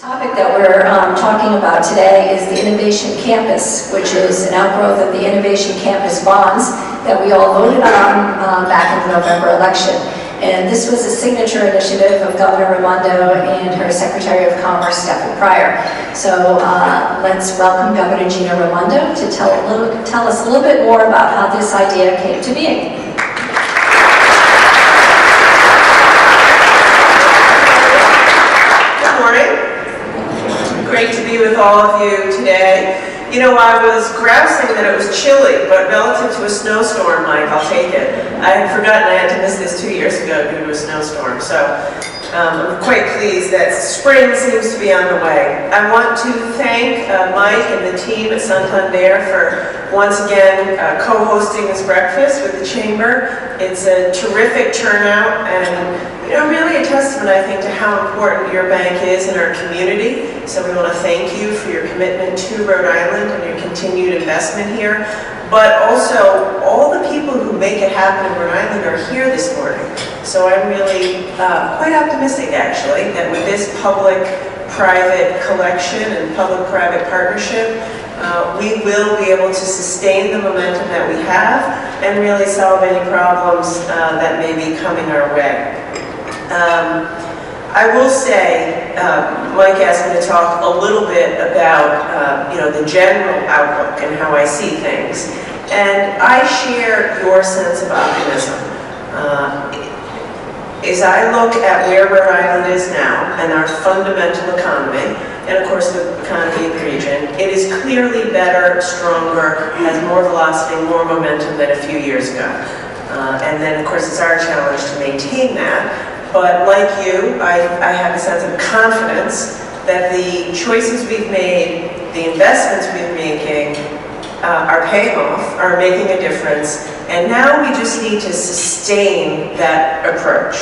topic that we're talking about today is the Innovation Campus, which is an outgrowth of the Innovation Campus bonds that we all voted on back in the November election. And this was a signature initiative of Governor Raimondo and her Secretary of Commerce, Stefan Pryor. So let's welcome Governor Gina Raimondo to tell us a little bit more about how this idea came to being. Great to be with all of you today. You know, I was grousing that it was chilly, but relative to a snowstorm, Mike, I'll take it. I had forgotten I had to miss this 2 years ago due to a snowstorm, so I'm quite pleased that spring seems to be on the way. I want to thank Mike and the team at Santander for once again co-hosting this breakfast with the Chamber. It's a terrific turnout and really a testament, I think, to how important your bank is in our community. So we want to thank you for your commitment to Rhode Island and your continued investment here. But also, all the people who make it happen in Rhode Island are here this morning. So I'm really quite optimistic, actually, that with this public-private collection and public-private partnership, we will be able to sustain the momentum that we have and really solve any problems that may be coming our way. I will say, Mike asked me to talk a little bit about, the general outlook and how I see things. And I share your sense of optimism. As I look at where Rhode Island is now and our fundamental economy, and of course the economy of the region, it is clearly better, stronger, has more velocity, more momentum than a few years ago. And then, of course, it's our challenge to maintain that. But like you, I have a sense of confidence that the choices we've made, the investments we're making, are paying off, are making a difference, and now we just need to sustain that approach.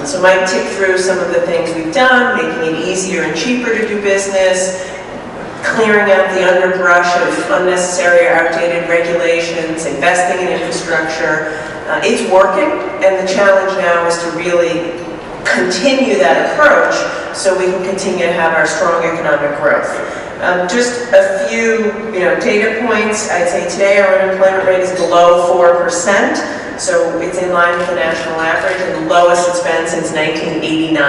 So Mike ticked through some of the things we've done, making it easier and cheaper to do business, clearing out the underbrush of unnecessary or outdated regulations, investing in infrastructure. It's working, and the challenge now is to really continue that approach so we can continue to have our strong economic growth. Just a few data points. I'd say today our unemployment rate is below 4%, so it's in line with the national average and the lowest it's been since 1989.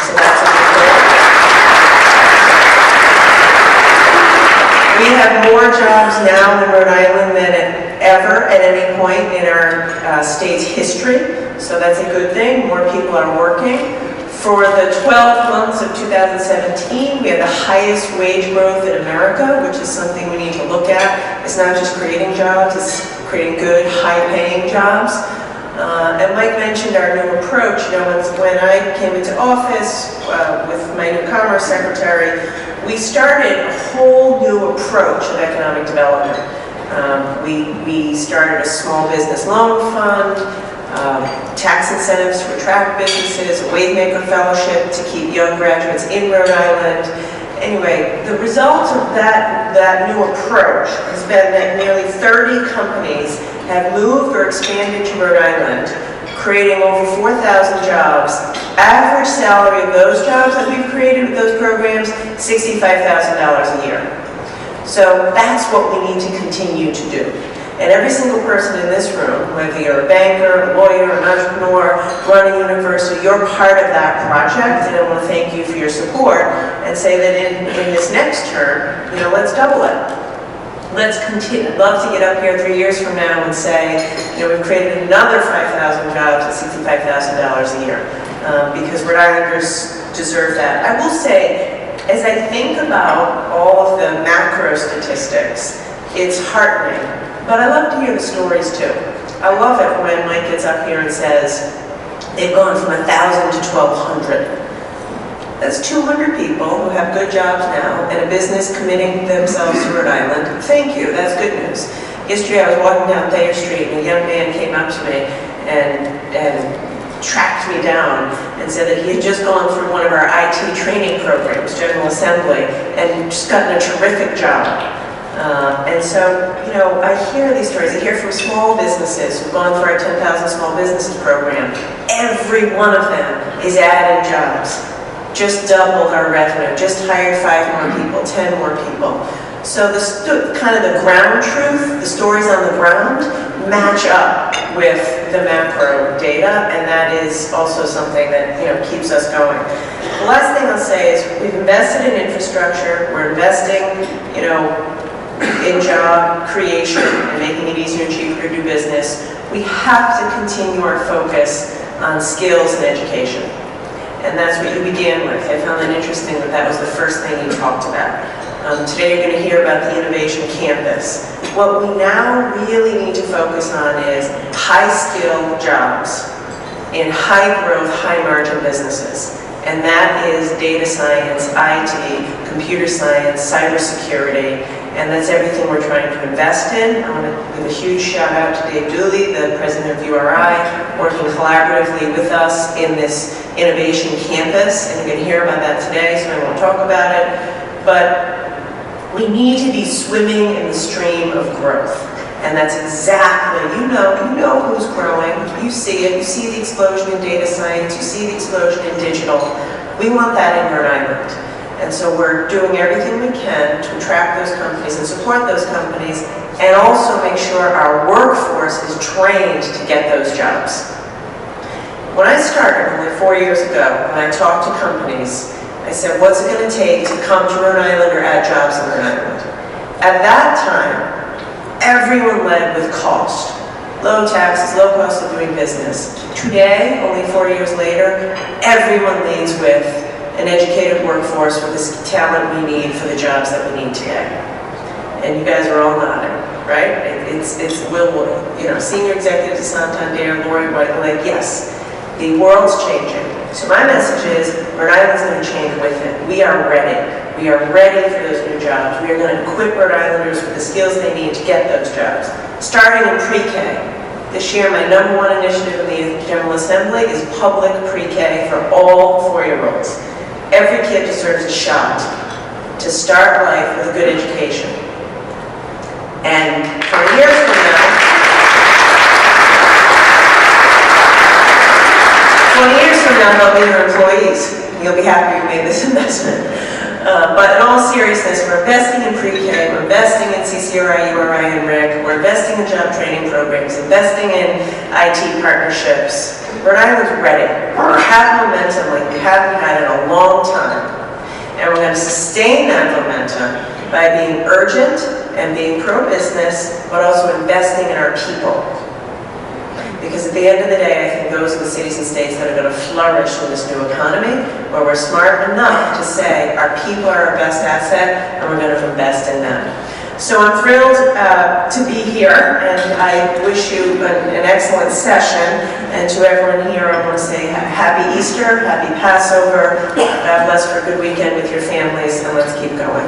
So that's a good thing. We have more jobs now in Rhode Island than ever at any point in our state's history, so that's a good thing. More people are working. For the 12 months of 2017, we had the highest wage growth in America, which is something we need to look at. It's not just creating jobs, it's creating good, high-paying jobs. And Mike mentioned our new approach. When I came into office with my new Commerce Secretary, we started a whole new approach of economic development. We started a small business loan fund, tax incentives to attract businesses, a Wavemaker Fellowship to keep young graduates in Rhode Island. Anyway, the result of that new approach has been that nearly 30 companies have moved or expanded to Rhode Island, creating over 4,000 jobs. Average salary of those jobs that we've created with those programs, $65,000 a year. So that's what we need to continue to do. And every single person in this room, whether you're a banker, a lawyer, an entrepreneur, running a university, you're part of that project, and I want to thank you for your support and say that in this next term, let's double it. Let's continue. I'd love to get up here 3 years from now and say, we've created another 5,000 jobs at $65,000 a year, because Rhode Islanders deserve that. I will say, as I think about all of the macro statistics, it's heartening, but I love to hear the stories too. I love it when Mike gets up here and says, they've gone from 1,000 to 1,200. That's 200 people who have good jobs now and a business committing themselves to Rhode Island. Thank you, that's good news. Yesterday I was walking down Thayer Street and a young man came up to me and tracked me down and said that he had just gone through one of our IT training programs, General Assembly, and just gotten a terrific job. And so, I hear these stories. I hear from small businesses who've gone through our 10,000 Small Businesses program. Every one of them is adding jobs. just doubled our revenue, just hired 5 more people, 10 more people. So kind of the ground truth, the stories on the ground, match up with the macro data, and that is also something that keeps us going. The last thing I'll say is we've invested in infrastructure, we're investing in job creation and making it easier and cheaper to do business. We have to continue our focus on skills and education. And that's what you began with. I found it interesting that that was the first thing you talked about. Today you're going to hear about the Innovation Campus. What we now really need to focus on is high-skill jobs in high-growth, high-margin businesses. And that is data science, IT, computer science, cybersecurity, and that's everything we're trying to invest in. I want to give a huge shout out to Dave Dooley, the president of URI, working collaboratively with us in this Innovation Campus, and you're going to hear about that today, so I won't talk about it. But we need to be swimming in the stream of growth. And that's exactly, you know who's growing, you see it, you see the explosion in data science, you see the explosion in digital. We want that in Rhode Island. And so we're doing everything we can to attract those companies and support those companies, and also make sure our workforce is trained to get those jobs. When I started only 4 years ago, when I talked to companies, I said, what's it going to take to come to Rhode Island or add jobs in Rhode Island? At that time, everyone led with cost. Low taxes, low cost of doing business. Today, only 4 years later, everyone leads with an educated workforce with this talent we need for the jobs that we need today. And you guys are all nodding, right? Senior executives at Santander, Lori White, like, yes, the world's changing. So my message is, Rhode Island's going to change with it. We are ready. We are ready for those new jobs. We are going to equip Rhode Islanders with the skills they need to get those jobs. Starting in pre-K. This year, my #1 initiative in the General Assembly is public pre-K for all 4-year-olds. Every kid deserves a shot to start life with a good education. And 20 years from now, 20 years from now, they'll be your employees. You'll be happy you made this investment. But in all seriousness, we're investing in pre-K, we're investing in CCRI, URI, and RIC, we're investing in job training programs, investing in IT partnerships. Rhode Island's ready. We have momentum like we haven't had in a long time. And we're going to sustain that momentum by being urgent and being pro-business, but also investing in our people. Because at the end of the day, I think those are the cities and states that are going to flourish in this new economy, where we're smart enough to say our people are our best asset and we're going to invest in them. So I'm thrilled to be here, and I wish you an excellent session. And to everyone here, I want to say happy Easter, happy Passover, God bless for a good weekend with your families, and let's keep going.